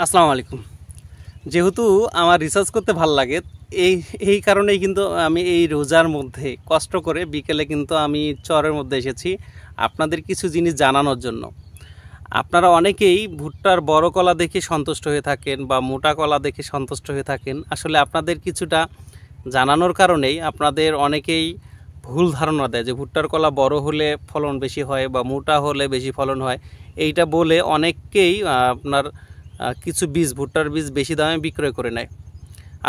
আসসালামু আলাইকুম। যেহেতু আমার রিসার্চ করতে ভাল লাগে, এই এই কারণেই কিন্তু আমি এই রোজার মধ্যে কষ্ট করে বিকেলে কিন্তু আমি চরের মধ্যে এসেছি আপনাদের কিছু জিনিস জানানোর জন্য। আপনারা অনেকেই ভুট্টার বড় কলা দেখে সন্তুষ্ট হয়ে থাকেন বা মোটা কলা দেখে সন্তুষ্ট হয়ে থাকেন। আসলে আপনাদের কিছুটা জানানোর কারণেই আপনাদের অনেকেই ভুল ধারণা দেয় যে ভুট্টার কলা বড় হলে ফলন বেশি হয় বা মোটা হলে বেশি ফলন হয়। এইটা বলে অনেককেই আপনার কিছু বীজ ভুট্টার বীজ বেশি দামে বিক্রয় করে নেয়।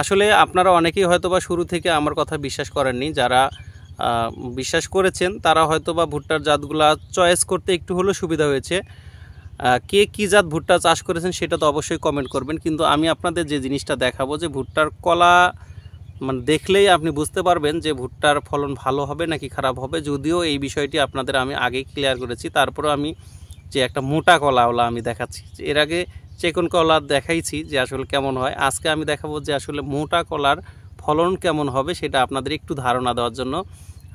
আসলে আপনারা অনেকেই হয়তোবা শুরু থেকে আমার কথা বিশ্বাস করেননি। যারা বিশ্বাস করেছেন তারা হয়তোবা ভুট্টার জাতগুলা চয়েস করতে একটু হলেও সুবিধা হয়েছে। কে কী জাত ভুট্টা চাষ করেছেন সেটা তো অবশ্যই কমেন্ট করবেন। কিন্তু আমি আপনাদের যে জিনিসটা দেখাবো যে ভুট্টার কলা মানে দেখলেই আপনি বুঝতে পারবেন যে ভুট্টার ফলন ভালো হবে নাকি খারাপ হবে। যদিও এই বিষয়টি আপনাদের আমি আগেই ক্লিয়ার করেছি, তারপরেও আমি যে একটা মোটা কলাওয়ালা আমি দেখাচ্ছি। এর আগে চিকন কলা দেখাইছি যে আসলে কেমন হয়। আজকে আমি দেখাবো যে আসলে মোটা কলার ফলন কেমন হবে সেটা আপনাদের একটু ধারণা দেওয়ার জন্য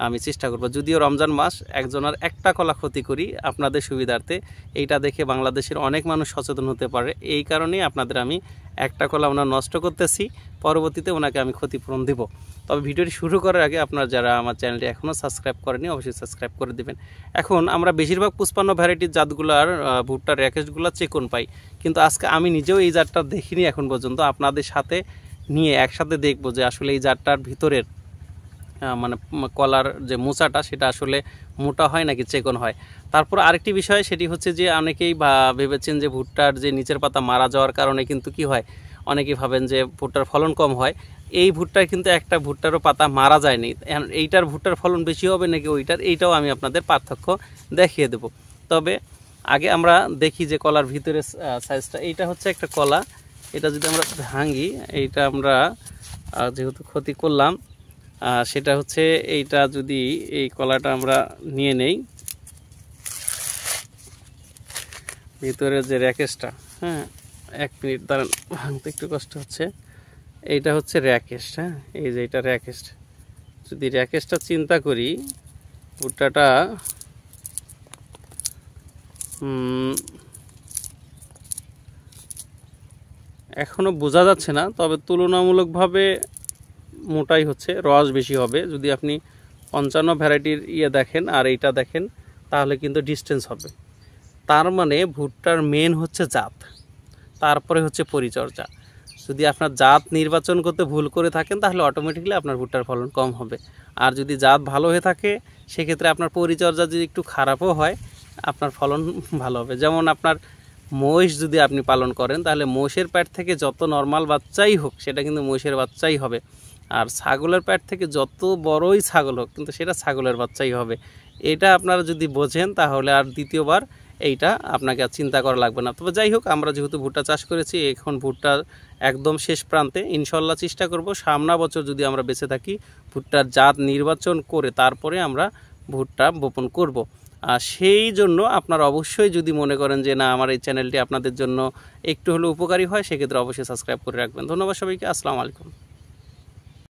আমি চেষ্টা করব। যদিও রমজান মাস, একজনের একটা কলা ক্ষতি করি আপনাদের সুবিধার্থে। এইটা দেখে বাংলাদেশের অনেক মানুষ সচেতন হতে পারে, এই কারণেই আপনাদের আমি একটা কলা ওনার নষ্ট করতেছি, পরবর্তীতে ওনাকে আমি ক্ষতিপূরণ দেব। তবে ভিডিওটি শুরু করার আগে আপনারা যারা আমার চ্যানেলটি এখনও সাবস্ক্রাইব করেনি অবশ্যই সাবস্ক্রাইব করে দেবেন। এখন আমরা বেশিরভাগ 55 ভ্যারাইটির জাতগুলার ভুট্টার র্যাকেটগুলো চেকন পাই, কিন্তু আজকে আমি নিজেও এই জাতটা দেখিনি এখন পর্যন্ত। আপনাদের সাথে নিয়ে একসাথে দেখব যে আসলে এই জাতটার ভিতরের মানে কলার যে মোচাটা সেটা আসলে মোটা হয় নাকি চেকন হয়। তারপর আরেকটি বিষয় সেটি হচ্ছে যে অনেকেই ভেবেছেন যে ভুট্টার যে নিচের পাতা মারা যাওয়ার কারণে কিন্তু কি হয়, অনেকেই ভাবেন যে ভুট্টার ফলন কম হয়। এই ভুট্টার কিন্তু একটা ভুট্টারও পাতা মারা যায়নি। এইটার ভুট্টার ফলন বেশি হবে নাকি ওইটার, এইটাও আমি আপনাদের পার্থক্য দেখিয়ে দেব। তবে আগে আমরা দেখি যে কলার ভিতরে সাইজটা। এইটা হচ্ছে একটা কলা, এটা যদি আমরা ভাঙি, এইটা আমরা যেহেতু ক্ষতি করলাম সেটা হচ্ছে এইটা যদি এই কলাটা আমরা নিয়ে নেই, ভিতরে যে র্যাকেশটা, হ্যাঁ 1 মিনিট দাঁড়ান, ভাঙতে একটু কষ্ট হচ্ছে। এইটা হচ্ছে র্যাকেস্ট, হ্যাঁ এই যে এটা র্যাকেস্ট। যদি র্যাকেশটা চিন্তা করি, ভুট্টাটা এখনও বোঝা যাচ্ছে না, তবে তুলনামূলকভাবে মোটাই হচ্ছে, রস বেশি হবে। যদি আপনি 55 ভ্যারাইটির দেখেন আর এইটা দেখেন তাহলে কিন্তু ডিস্টেন্স হবে। তার মানে ভুট্টার মেন হচ্ছে জাত, তারপরে হচ্ছে পরিচর্যা। যদি আপনার জাত নির্বাচন করতে ভুল করে থাকেন তাহলে অটোমেটিকলি আপনার ভুট্টার ফলন কম হবে। আর যদি জাত ভালো হয়ে থাকে সেক্ষেত্রে আপনার পরিচর্যা যদি একটু খারাপও হয় আপনার ফলন ভালো হবে। যেমন আপনার মহিষ যদি আপনি পালন করেন তাহলে মহিষের প্যাট থেকে যত নর্মাল বাচ্চাই হোক সেটা কিন্তু মহিষের বাচ্চাই হবে। আর ছাগলের প্যাট থেকে যত বড়ই ছাগল হোক কিন্তু সেটা ছাগলের বাচ্চাই হবে। এটা আপনারা যদি বোঝেন তাহলে আর দ্বিতীয়বার এইটা আপনাকে আর চিন্তা করা লাগবে না। তবে যাই হোক, আমরা যেহেতু ভুট্টা চাষ করেছি, এখন ভুট্টার একদম শেষ প্রান্তে, ইনশাল্লাহ চেষ্টা করব সামনা বছর যদি আমরা বেঁচে থাকি ভুট্টার জাত নির্বাচন করে তারপরে আমরা ভুট্টা বপন করব। আর সেই জন্য আপনারা অবশ্যই যদি মনে করেন যে না আমার এই চ্যানেলটি আপনাদের জন্য একটু হলেও উপকারী হয়, সেক্ষেত্রে অবশ্যই সাবস্ক্রাইব করে রাখবেন। ধন্যবাদ সবাইকে। আসসালামু আলাইকুম।